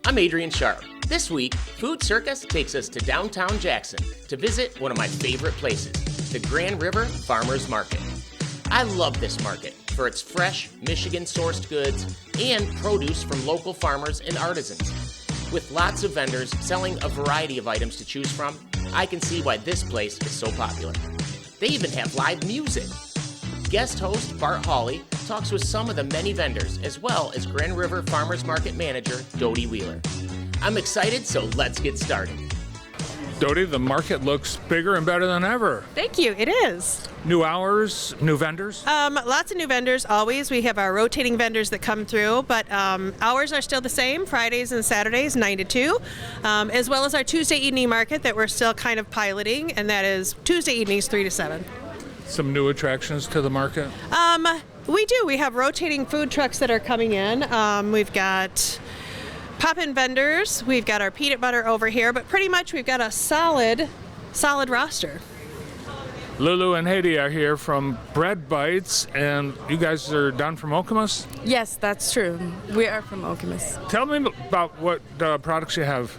I'm Adrian Sharp. This week, Food Circus takes us to downtown Jackson to visit one of my favorite places, the Grand River Farmers Market. I love this market for its fresh, Michigan-sourced goods and produce from local farmers and artisans. With lots of vendors selling a variety of items to choose from, I can see why this place is so popular. They even have live music. Guest host Bart Hawley talks with some of the many vendors, as well as Grand River Farmers Market manager Dodie Wheeler. I'm excited, so let's get started. Dodie, the market looks bigger and better than ever. Thank you. It is. New hours, new vendors? Lots of new vendors, always. We have our rotating vendors that come through, but hours are still the same, Fridays and Saturdays, 9 to 2, as well as our Tuesday evening market that we're still kind of piloting, and that is Tuesday evenings, 3 to 7. Some new attractions to the market? We do. We have rotating food trucks that are coming in. We've got pop-in vendors. We've got our peanut butter over here, but pretty much we've got a solid roster. Lulu and Haiti are here from Bread Bites, and you guys are down from Okemos? Yes, that's true. We are from Okemos. Tell me about what products you have.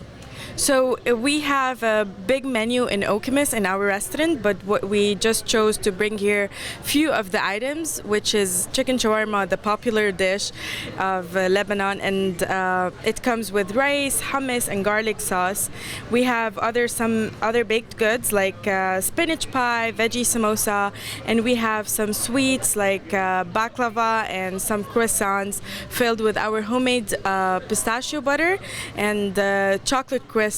So we have a big menu in Okemos in our restaurant, but what we just chose to bring here few of the items, which is chicken shawarma, the popular dish of Lebanon, and it comes with rice, hummus, and garlic sauce. We have some other baked goods like spinach pie, veggie samosa, and we have some sweets like baklava and some croissants filled with our homemade pistachio butter and chocolate croissant.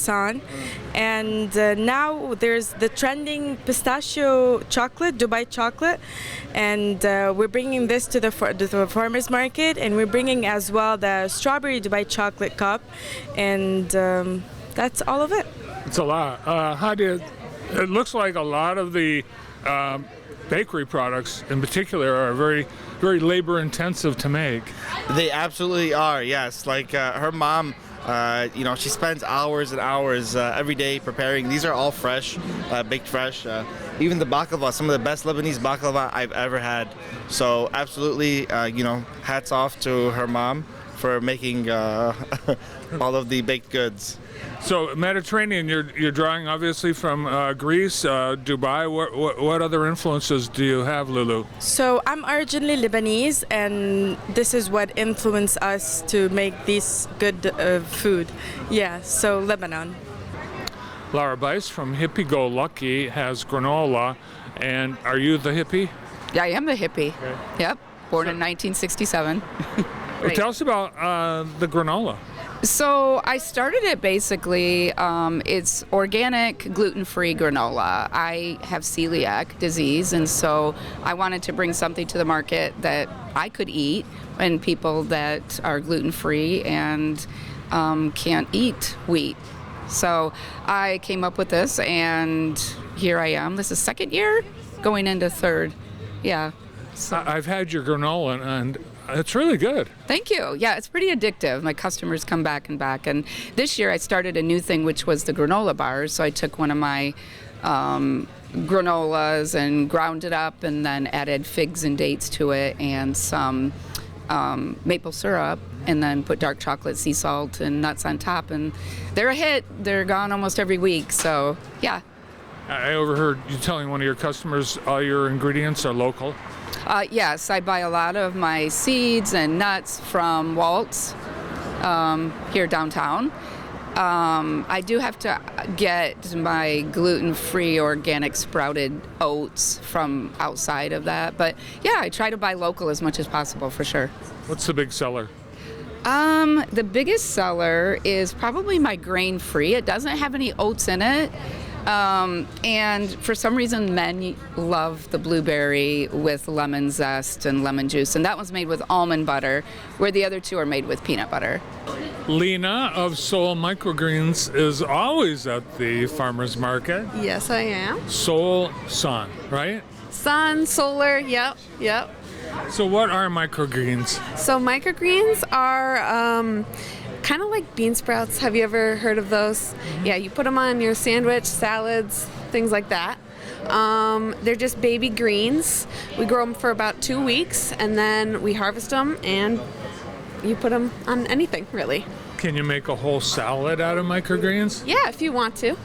And now there's the trending pistachio chocolate, Dubai chocolate, and we're bringing this to the farmers market, and we're bringing as well the strawberry Dubai chocolate cup, and that's all of it. It's a lot. It looks like a lot of the bakery products in particular are very, very labor intensive to make. They absolutely are, yes. Like her mom, she spends hours and hours every day preparing. These are all fresh, baked fresh. Even the baklava, some of the best Lebanese baklava I've ever had. So absolutely, hats off to her mom for making all of the baked goods. So Mediterranean, you're drawing obviously from Greece, Dubai. What other influences do you have, Lulu? So I'm originally Lebanese, and this is what influenced us to make this good food. Yeah, so Lebanon. Laura Bice from Hippie Go Lucky has granola, and are you the hippie? Yeah, I am the hippie. Okay. Yep, born in 1967. Right. Tell us about the granola. So I started it basically, it's organic, gluten-free granola. I have celiac disease, and so I wanted to bring something to the market that I could eat, and people that are gluten-free and can't eat wheat. So I came up with this, and here I am. This is second year, going into third. Yeah. So. I've had your granola, and it's really good. Thank you. Yeah, it's pretty addictive. My customers come back and back. And this year I started a new thing, which was the granola bars. So I took one of my granolas and ground it up and then added figs and dates to it and some maple syrup, and then put dark chocolate, sea salt, and nuts on top. And they're a hit. They're gone almost every week. So, yeah. I overheard you telling one of your customers all your ingredients are local. Yes, I buy a lot of my seeds and nuts from Walt's here downtown. I do have to get my gluten-free organic sprouted oats from outside of that. But yeah, I try to buy local as much as possible for sure. What's the big seller? The biggest seller is probably my grain-free. It doesn't have any oats in it. And for some reason, men love the blueberry with lemon zest and lemon juice, and that one's made with almond butter, where the other two are made with peanut butter. Lena of Soul Microgreens is always at the farmer's market. Yes, I am. Soul Sun, right? Sun, solar, yep. So what are microgreens? So microgreens are kind of like bean sprouts. Have you ever heard of those? Yeah, you put them on your sandwich, salads, things like that. They're just baby greens. We grow them for about 2 weeks, and then we harvest them and you put them on anything, really. Can you make a whole salad out of microgreens? Yeah, if you want to.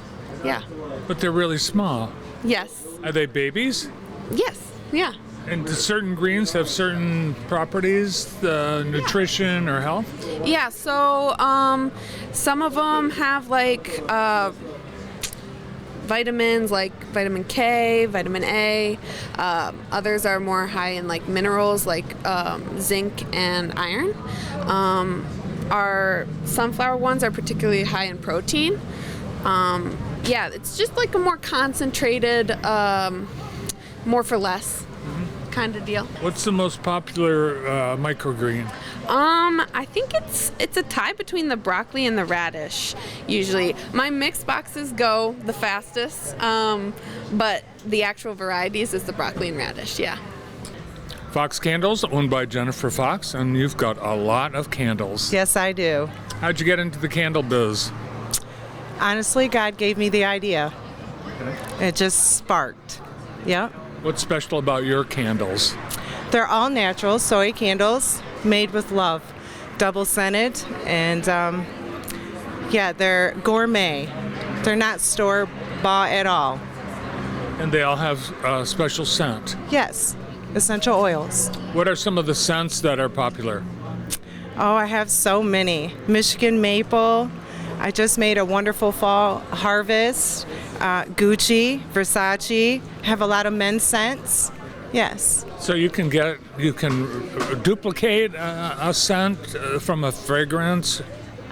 Yeah. But they're really small. Yes. Are they babies? Yes. Yeah. And do certain greens have certain properties, nutrition or health? Yeah, so some of them have like vitamins like vitamin K, vitamin A. Others are more high in like minerals like zinc and iron. Our sunflower ones are particularly high in protein. Yeah, it's just like a more concentrated, more for less kind of deal. What's the most popular microgreen? I think it's a tie between the broccoli and the radish. Usually, my mixed boxes go the fastest, but the actual varieties is the broccoli and radish. Yeah. Fox Candles, owned by Jennifer Fox, and you've got a lot of candles. Yes, I do. How'd you get into the candle biz? Honestly, God gave me the idea. It just sparked. Yep. What's special about your candles? They're all natural soy candles made with love, double scented, and yeah, they're gourmet. They're not store bought at all. And they all have a special scent. Yes, essential oils. What are some of the scents that are popular? Oh, I have so many. Michigan maple. I just made a wonderful fall harvest. Gucci, Versace. Have a lot of men's scents. Yes. So you can duplicate a scent from a fragrance?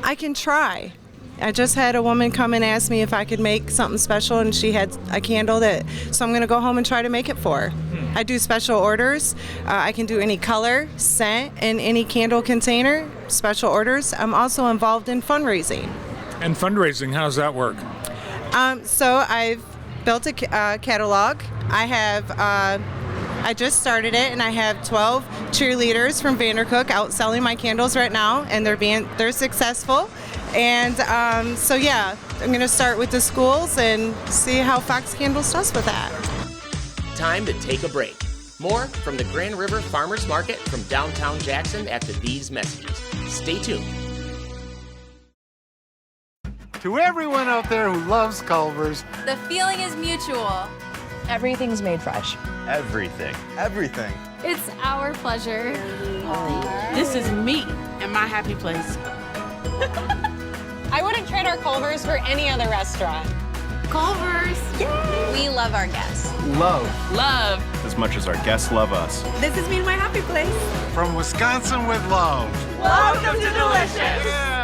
I can try. I just had a woman come and ask me if I could make something special, and she had a candle so I'm going to go home and try to make it for her. I do special orders. I can do any color, scent, in any candle container, special orders. I'm also involved in fundraising. And fundraising, how does that work? So I've built a catalog. I just started it, and I have 12 cheerleaders from Vandercook out selling my candles right now, and they're successful. And so yeah, I'm going to start with the schools and see how Fox Candles does with that. Time to take a break. More from the Grand River Farmers Market from downtown Jackson after these messages. Stay tuned. To everyone out there who loves Culver's, the feeling is mutual. Everything's made fresh. Everything. It's our pleasure. This is me and my happy place. I wouldn't trade our Culver's for any other restaurant. Culver's. Yay! We love our guests. Love Love. as much as our guests love us. This is me and my happy place. From Wisconsin with love. Welcome to Delicious.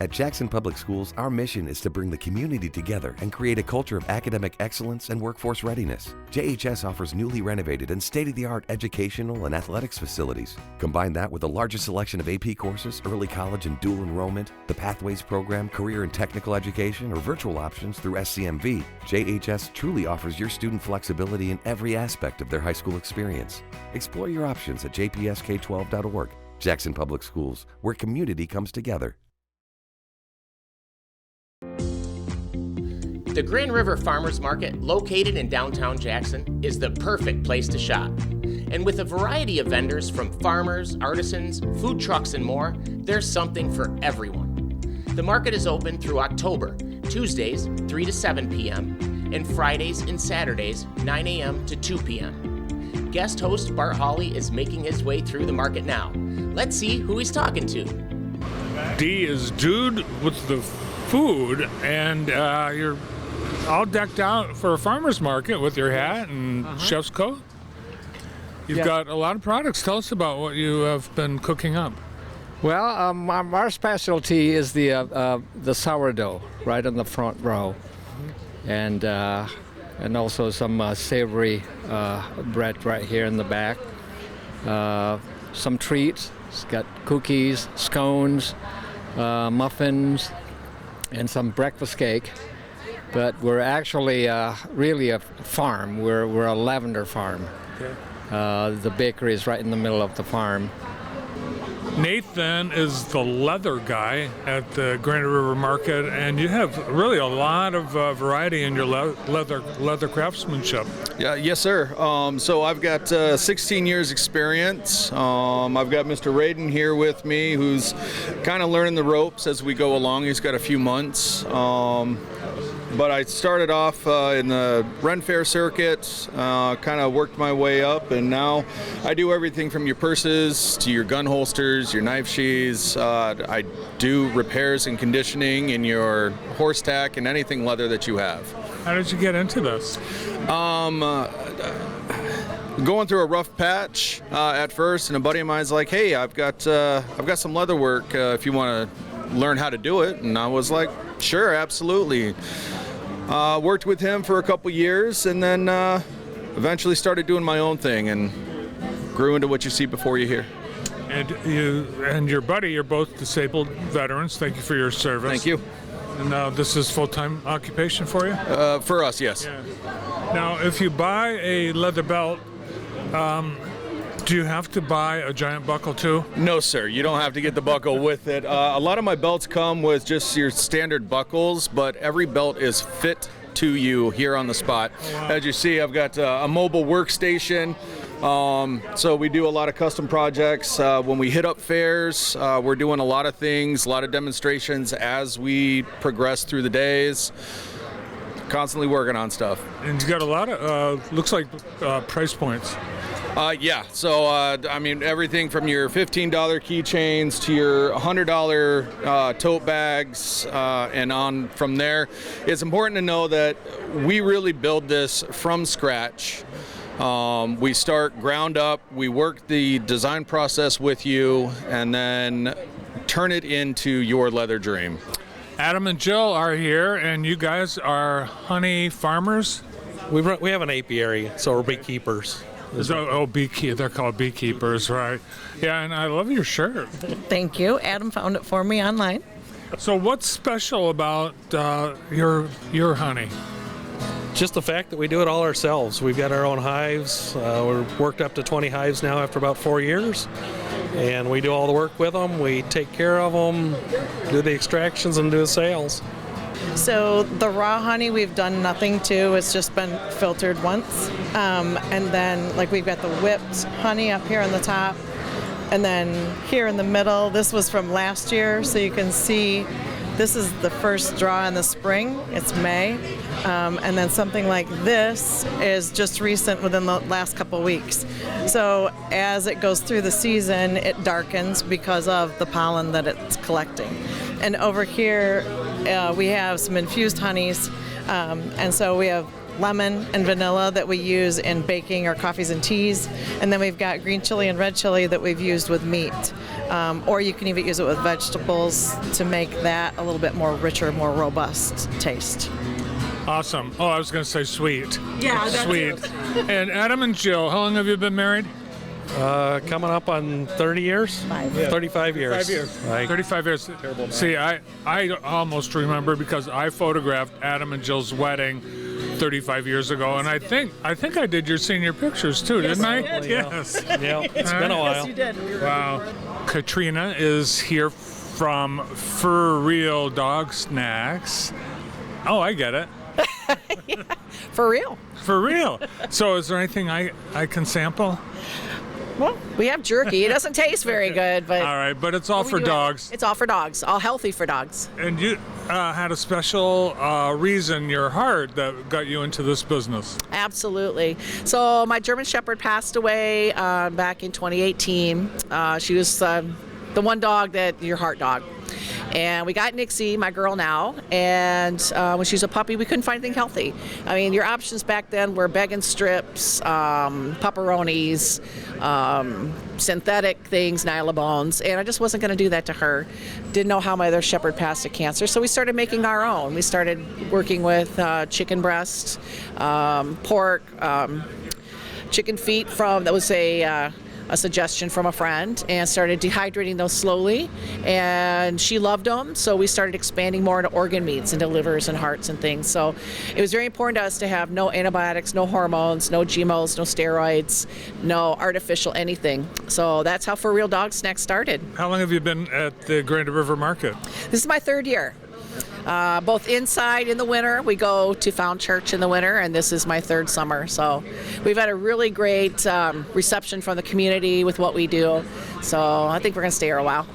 At Jackson Public Schools, our mission is to bring the community together and create a culture of academic excellence and workforce readiness. JHS offers newly renovated and state-of-the-art educational and athletics facilities. Combine that with the largest selection of AP courses, early college and dual enrollment, the Pathways program, career and technical education, or virtual options through SCMV. JHS truly offers your student flexibility in every aspect of their high school experience. Explore your options at jpsk12.org. Jackson Public Schools, where community comes together. The Grand River Farmers Market, located in downtown Jackson, is the perfect place to shop. And with a variety of vendors from farmers, artisans, food trucks, and more, there's something for everyone. The market is open through October, Tuesdays 3 to 7 p.m., and Fridays and Saturdays 9 a.m. to 2 p.m. Guest host Bart Hawley is making his way through the market now. Let's see who he's talking to. D is Dude with the food, and you're all decked out for a farmer's market with your hat and chef's coat. You've got a lot of products. Tell us about what you have been cooking up. Well, our specialty is the sourdough right on the front row, and also some savory bread right here in the back. Some treats. It's got cookies, scones, muffins, and some breakfast cake. But we're actually really a farm. We're a lavender farm. Okay. The bakery is right in the middle of the farm. Nathan is the leather guy at the Grand River Market, and you have really a lot of variety in your leather craftsmanship. Yeah, yes, sir. So I've got 16 years experience. I've got Mr. Radin here with me, who's kind of learning the ropes as we go along. He's got a few months. But I started off in the Ren Fair circuit, kind of worked my way up, and now I do everything from your purses to your gun holsters, your knife sheaths. I do repairs and conditioning in your horse tack and anything leather that you have. How did you get into this? Going through a rough patch at first, and a buddy of mine's like, "Hey, I've got some leather work if you want to learn how to do it," and I was like, "Sure, absolutely." Worked with him for a couple years, and then eventually started doing my own thing and grew into what you see before you here. And you and your buddy, you're both disabled veterans. Thank you for your service. Thank you. And this is full-time occupation for you? For us, yes. Yeah. Now, if you buy a leather belt, do you have to buy a giant buckle too? No, sir. You don't have to get the buckle with it. A lot of my belts come with just your standard buckles, but every belt is fit to you here on the spot. Oh, wow. As you see, I've got a mobile workstation. So we do a lot of custom projects. When we hit up fairs, we're doing a lot of things, a lot of demonstrations as we progress through the days. Constantly working on stuff. And you got a lot of, looks like price points. Yeah, so I mean, everything from your $15 keychains to your $100 tote bags and on from there. It's important to know that we really build this from scratch. We start ground up, we work the design process with you, and then turn it into your leather dream. Adam and Jill are here, and you guys are honey farmers? We have an apiary, so we're beekeepers. They're called beekeepers, right? Yeah, and I love your shirt. Thank you. Adam found it for me online. So what's special about your honey? Just the fact that we do it all ourselves. We've got our own hives. We're worked up to 20 hives now after about 4 years. And we do all the work with them. We take care of them, do the extractions, and do the sales. So the raw honey we've done nothing to. It's just been filtered once. And then like we've got the whipped honey up here on the top. And then here in the middle, this was from last year. So you can see this is the first draw in the spring. It's May. And then something like this is just recent within the last couple weeks. So as it goes through the season, it darkens because of the pollen that it's collecting. And over here, we have some infused honeys. And so we have lemon and vanilla that we use in baking our coffees and teas. And then we've got green chili and red chili that we've used with meat. Or you can even use it with vegetables to make that a little bit more richer, more robust taste. Awesome. Oh, I was going to say sweet. Yeah, that's sweet. And Adam and Jill, how long have you been married? Coming up on 30 years? 35 years. 5 years. 35 years. See, I almost remember because I photographed Adam and Jill's wedding 35 years ago, and I think I did your senior pictures too, didn't I? Yes. Yeah, it's been a while. Yes, you did. Wow. Katrina is here from For Real Dog Snacks. Oh, I get it. Yeah, for real. For real. So is there anything I can sample? Well, we have jerky. It doesn't taste very good, but... All right, but it's all for dogs. It's all for dogs. All healthy for dogs. And you had a special reason, your heart, that got you into this business. Absolutely. So my German Shepherd passed away back in 2018. She was the one dog that, your heart dog. And we got Nixie, my girl now, and when she was a puppy, we couldn't find anything healthy. I mean, your options back then were bag and strips, pepperonis, synthetic things, Nylabones, and I just wasn't going to do that to her. Didn't know how my other shepherd passed of cancer, so we started making our own. We started working with chicken breast, pork, chicken feet from, that was a a suggestion from a friend and started dehydrating those slowly, and she loved them, so we started expanding more into organ meats, into livers and hearts and things. So it was very important to us to have no antibiotics, no hormones, no GMOs, no steroids, no artificial anything. So that's how For Real Dog Snacks started. How long have you been at the Grand River Market? This is my third year. Both inside in the winter, we go to Found Church in the winter, and this is my third summer. So we've had a really great reception from the community with what we do. So I think we're going to stay here a while.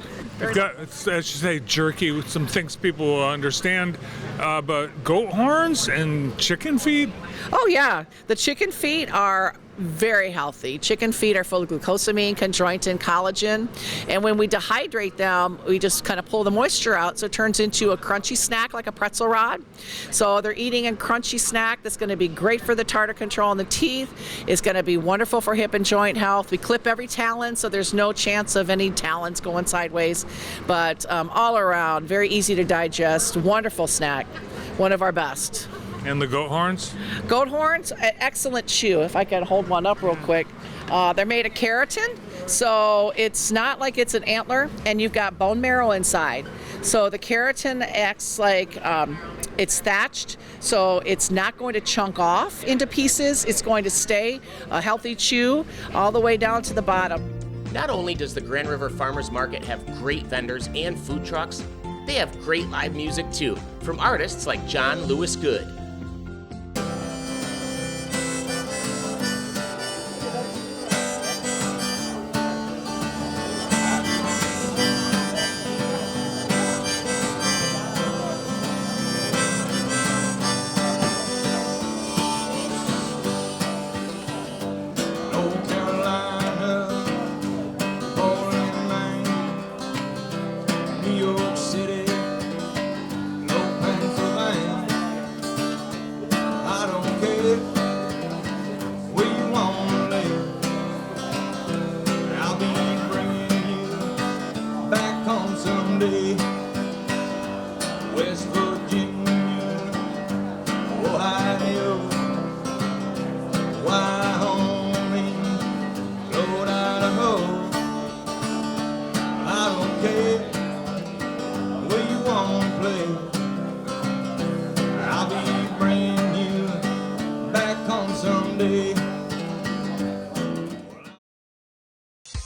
You've got, as you say, jerky with some things people will understand, but goat horns and chicken feet? Oh yeah, the chicken feet are very healthy. Chicken feet are full of glucosamine, chondroitin, collagen, and when we dehydrate them, we just kind of pull the moisture out, so it turns into a crunchy snack like a pretzel rod. So they're eating a crunchy snack that's going to be great for the tartar control in the teeth. It's going to be wonderful for hip and joint health. We clip every talon, so there's no chance of any talons going sideways, but all around, very easy to digest, wonderful snack, one of our best. And the goat horns? Goat horns, excellent chew. If I can hold one up real quick. They're made of keratin, so it's not like it's an antler, and you've got bone marrow inside. So the keratin acts like it's thatched, so it's not going to chunk off into pieces. It's going to stay a healthy chew all the way down to the bottom. Not only does the Grand River Farmers Market have great vendors and food trucks, they have great live music too, from artists like John Lewis Good.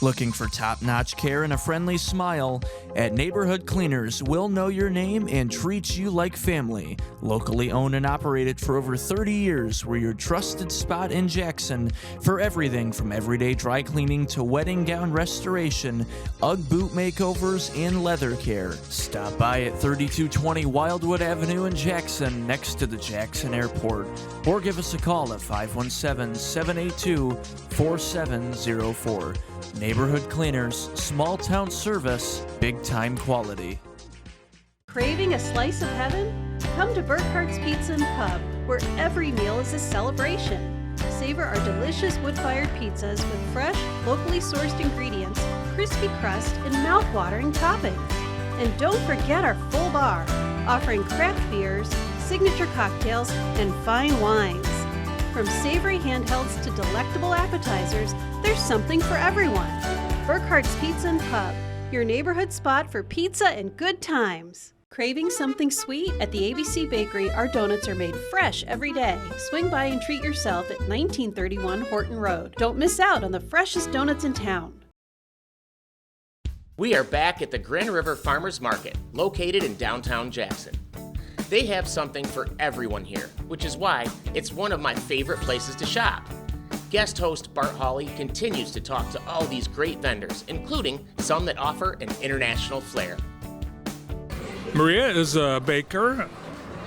Looking for top-notch care and a friendly smile? At Neighborhood Cleaners, we'll know your name and treat you like family. Locally owned and operated for over 30 years, we're your trusted spot in Jackson for everything from everyday dry cleaning to wedding gown restoration, UGG boot makeovers, and leather care. Stop by at 3220 Wildwood Avenue in Jackson, next to the Jackson Airport, or give us a call at 517-782-4704. Neighborhood Cleaners, small town service, big time quality. Craving a slice of heaven? Come to Burkhart's Pizza and Pub, where every meal is a celebration. Savor our delicious wood-fired pizzas with fresh, locally sourced ingredients, crispy crust, and mouth-watering toppings. And don't forget our full bar, offering craft beers, signature cocktails, and fine wines. From savory handhelds to delectable appetizers, there's something for everyone. Burkhart's Pizza and Pub, your neighborhood spot for pizza and good times. Craving something sweet? At the ABC Bakery, our donuts are made fresh every day. Swing by and treat yourself at 1931 Horton Road. Don't miss out on the freshest donuts in town. We are back at the Grand River Farmers Market, located in downtown Jackson. They have something for everyone here, which is why it's one of my favorite places to shop. Guest host Bart Hawley continues to talk to all these great vendors, including some that offer an international flair. Maria is a baker.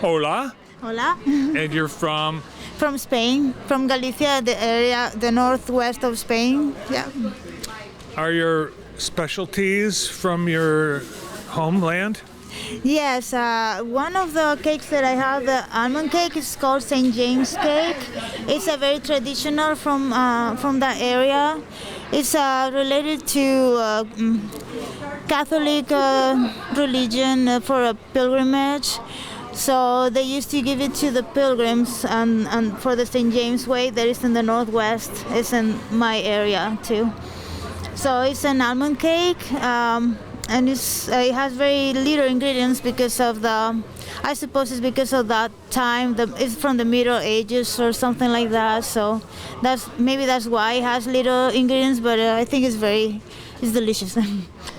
Hola. Hola. And you're from? From Spain, from Galicia, the area, the northwest of Spain. Yeah. Are your specialties from your homeland? Yes, one of the cakes that I have, the almond cake, is called St. James cake. It's a very traditional from that area. It's related to Catholic religion for a pilgrimage. So they used to give it to the pilgrims, and for the St. James Way that is in the northwest, it's in my area too. So it's an almond cake, and it has very little ingredients because of I suppose it's because of that time. It's from the Middle Ages or something like that. So that's why it has little ingredients. But I think it's delicious.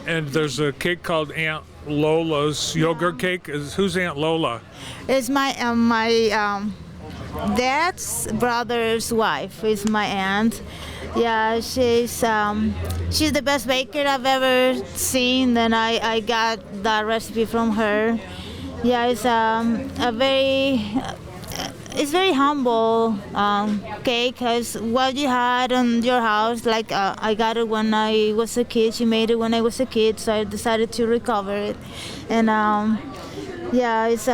And there's a cake called Aunt Lola's yogurt cake. Who's Aunt Lola? It's my dad's brother's wife. Is my aunt. Yeah, she's the best baker I've ever seen, and I got that recipe from her. Yeah, it's very humble cake. Cause what you had on your house, like I got it when I was a kid. She made it when I was a kid, so I decided to recover it. And yeah, it's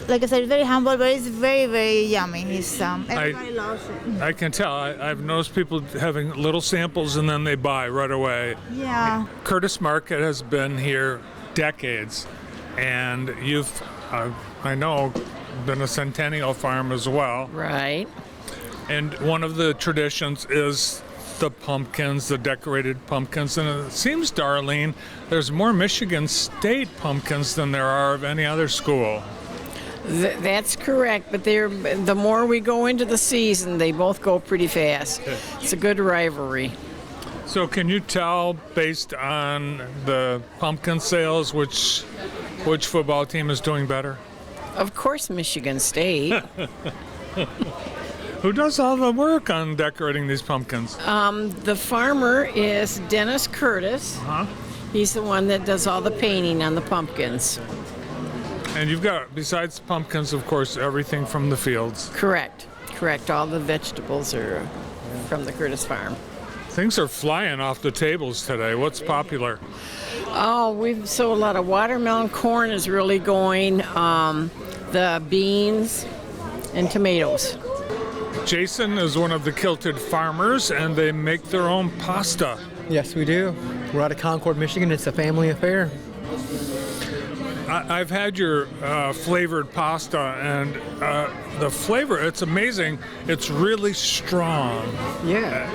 like I said, it's very humble, but it's very, very yummy. Everybody loves it. I can tell. I've noticed people having little samples and then they buy right away. Yeah. Curtis Market has been here decades, and you've, I know, been a Centennial farm as well. Right. And one of the traditions is the pumpkins, the decorated pumpkins. And it seems, Darlene, there's more Michigan State pumpkins than there are of any other school. That's correct, but the more we go into the season, they both go pretty fast. It's a good rivalry. So can you tell, based on the pumpkin sales, which football team is doing better? Of course, Michigan State. Who does all the work on decorating these pumpkins? The farmer is Dennis Curtis. He's the one that does all the painting on the pumpkins. And you've got, besides pumpkins, of course, everything from the fields. Correct. All the vegetables are from the Curtis farm. Things are flying off the tables today. What's popular? Oh, we've sold a lot of watermelon. Corn is really going. The beans and tomatoes. Jason is one of the Kilted farmers, and they make their own pasta. Yes, we do. We're out of Concord, Michigan. It's a family affair. I've had your flavored pasta, and the flavor, it's amazing. It's really strong. Yeah.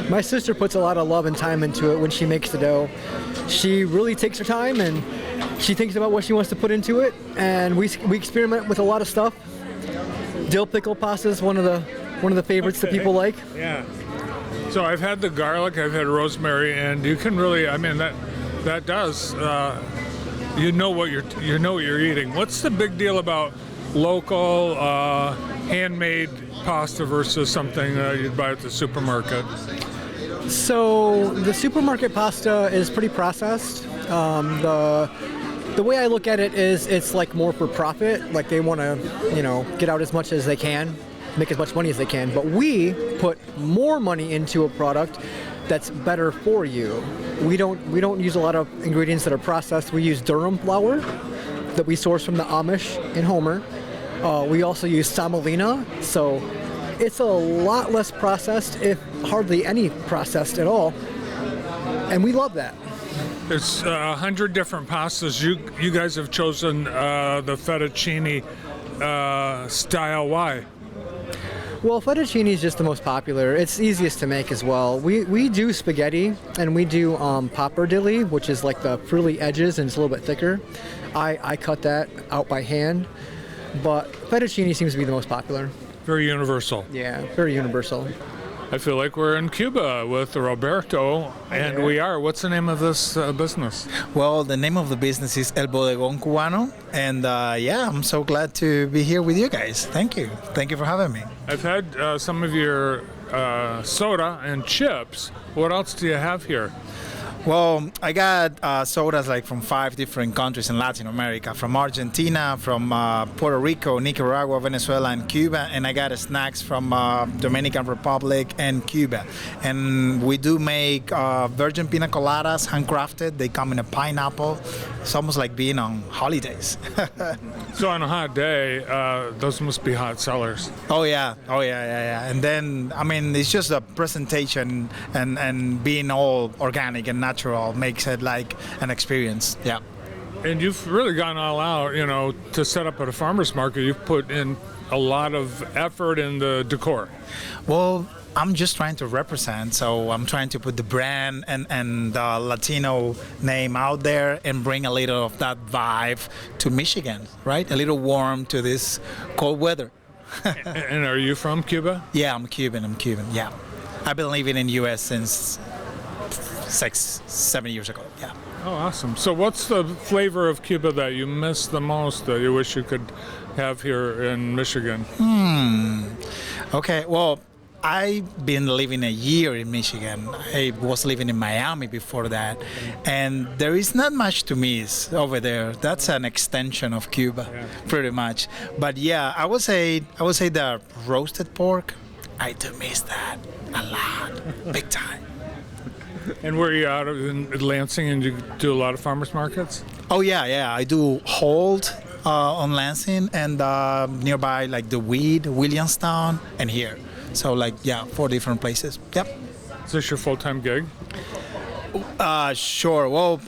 My sister puts a lot of love and time into it when she makes the dough. She really takes her time, and she thinks about what she wants to put into it, and we experiment with a lot of stuff. Dill pickle pasta is one of the favorites that people like. Yeah. So I've had the garlic, I've had rosemary, and you can really, I mean, that does. You know what you're eating. What's the big deal about local handmade pasta versus something you'd buy at the supermarket? So the supermarket pasta is pretty processed. The way I look at it is it's like more for profit. Like they want to, get out as much as they can, make as much money as they can. But we put more money into a product that's better for you. We don't use a lot of ingredients that are processed. We use durum flour that we source from the Amish in Homer. We also use semolina, so it's a lot less processed, if hardly any processed at all, and we love that. There's 100 different pastas. You guys have chosen the fettuccine style. Why? Well, fettuccine is just the most popular. It's easiest to make as well. We do spaghetti, and we do pappardelle, which is like the frilly edges and it's a little bit thicker. I cut that out by hand, but fettuccine seems to be the most popular. Very universal. Yeah, very universal. I feel like we're in Cuba with Roberto, and we are. What's the name of this business? Well, the name of the business is El Bodegón Cubano, and I'm so glad to be here with you guys. Thank you. Thank you for having me. I've had some of your soda and chips. What else do you have here? Well, I got sodas like from 5 different countries in Latin America, from Argentina, from Puerto Rico, Nicaragua, Venezuela, and Cuba, and I got snacks from Dominican Republic and Cuba. And we do make virgin pina coladas, handcrafted. They come in a pineapple. It's almost like being on holidays. So on a hot day, those must be hot sellers. Oh yeah. And then, I mean, it's just a presentation and being all organic and natural makes it like an experience. Yeah. And you've really gone all out, to set up at a farmer's market. You've put in a lot of effort in the decor. Well, I'm just trying to represent. So I'm trying to put the brand and the Latino name out there and bring a little of that vibe to Michigan, right? A little warm to this cold weather. And are you from Cuba? Yeah, I'm Cuban. Yeah, I've been living in the U.S. since 7 years ago. Yeah. Oh, awesome. So what's the flavor of Cuba that you miss the most that you wish you could have here in Michigan? Okay, well, I've been living a year in Michigan. I was living in Miami before that, and there is not much to miss over there. That's an extension of Cuba, pretty much. But yeah, I would say the roasted pork. I do miss that a lot, big time. And were you out in Lansing and you do a lot of farmers markets? Oh yeah. I do Holt on Lansing and nearby like the Weed, Williamstown, and here. So 4 different places. Yep. Is this your full-time gig? Sure. Well,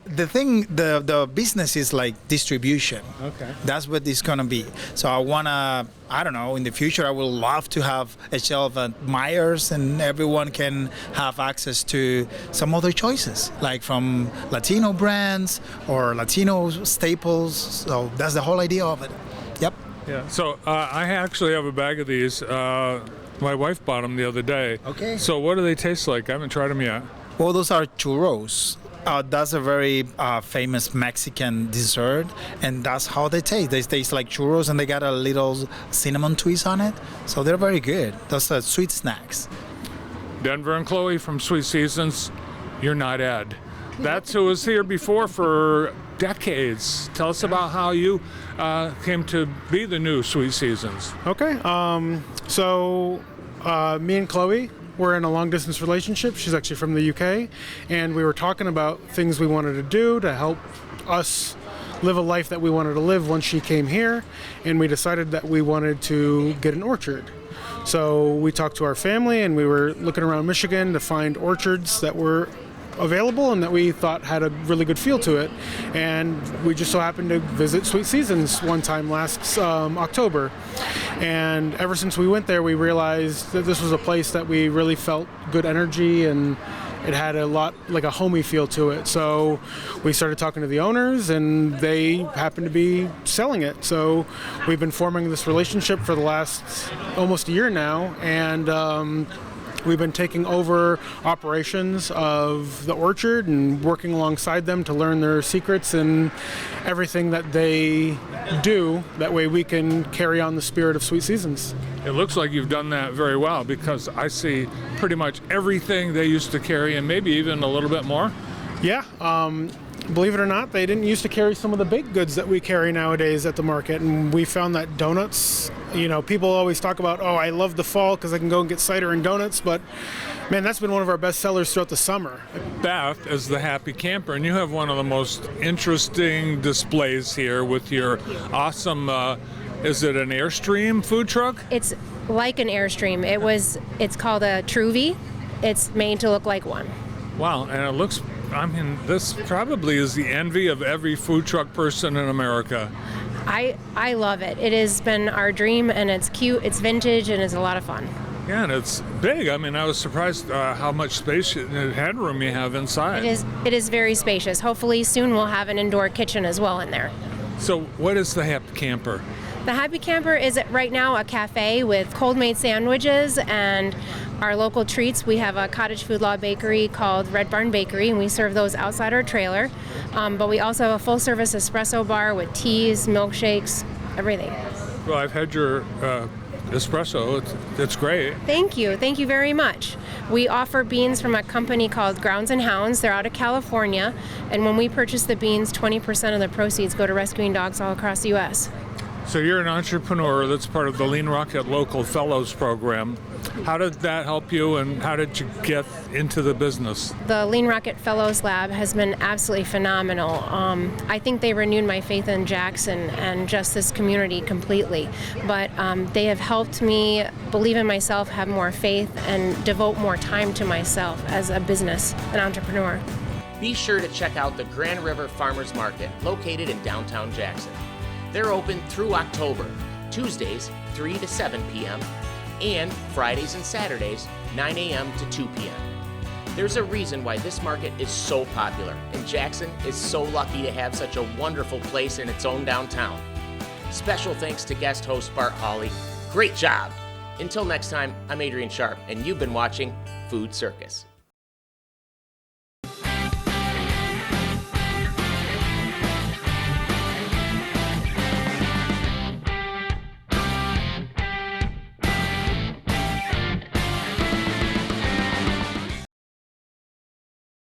the business is like distribution. Okay. That's what it's gonna be. So I don't know, in the future I would love to have a shelf at Myers and everyone can have access to some other choices, like from Latino brands or Latino staples. So that's the whole idea of it. Yep. Yeah. So I actually have a bag of these. My wife bought them the other day. Okay. So what do they taste like? I haven't tried them yet. Well, those are churros. That's a very famous Mexican dessert, and that's how they taste. They taste like churros, and they got a little cinnamon twist on it. So they're very good. Those are sweet snacks. Denver and Chloe from Sweet Seasons. You're not Ed. That's who was here before for decades. Tell us about how you came to be the new Sweet Seasons. Okay. So me and Chloe, we're in a long-distance relationship. She's actually from the UK, and we were talking about things we wanted to do to help us live a life that we wanted to live once she came here, and we decided that we wanted to get an orchard. So we talked to our family, and we were looking around Michigan to find orchards that were available and that we thought had a really good feel to it. And we just so happened to visit Sweet Seasons one time last October. And ever since we went there, we realized that this was a place that we really felt good energy, and it had a lot like a homey feel to it. So we started talking to the owners, and they happened to be selling it. So we've been forming this relationship for the last almost a year now, and we've been taking over operations of the orchard and working alongside them to learn their secrets and everything that they do. That way we can carry on the spirit of Sweet Seasons. It looks like you've done that very well, because I see pretty much everything they used to carry and maybe even a little bit more. Yeah. Believe it or not, they didn't used to carry some of the baked goods that we carry nowadays at the market. And we found that donuts, people always talk about, oh, I love the fall because I can go and get cider and donuts. But, man, that's been one of our best sellers throughout the summer. Beth is the Happy Camper, and you have one of the most interesting displays here with your awesome, is it an Airstream food truck? It's like an Airstream. It's called a Truvy. It's made to look like one. Wow, and it looks, this probably is the envy of every food truck person in America. I love it. It has been our dream, and it's cute, it's vintage, and it's a lot of fun. Yeah, and it's big. I was surprised how much space and headroom you have inside. It is very spacious. Hopefully soon we'll have an indoor kitchen as well in there. So what is the Happy Camper? The Happy Camper is right now a cafe with cold-made sandwiches and our local treats. We have a cottage food law bakery called Red Barn Bakery, and we serve those outside our trailer. But we also have a full-service espresso bar with teas, milkshakes, everything. Well, I've had your espresso. It's great. Thank you. Thank you very much. We offer beans from a company called Grounds and Hounds. They're out of California. And when we purchase the beans, 20% of the proceeds go to rescuing dogs all across the U.S. So you're an entrepreneur that's part of the Lean Rocket Local Fellows Program. How did that help you, and how did you get into the business? The Lean Rocket Fellows Lab has been absolutely phenomenal. I think they renewed my faith in Jackson and just this community completely. But they have helped me believe in myself, have more faith, and devote more time to myself as a business, an entrepreneur. Be sure to check out the Grand River Farmers Market, located in downtown Jackson. They're open through October, Tuesdays 3 to 7 p.m., and Fridays and Saturdays, 9 a.m. to 2 p.m. There's a reason why this market is so popular, and Jackson is so lucky to have such a wonderful place in its own downtown. Special thanks to guest host Bart Hawley. Great job! Until next time, I'm Adrian Sharp, and you've been watching Food Circus.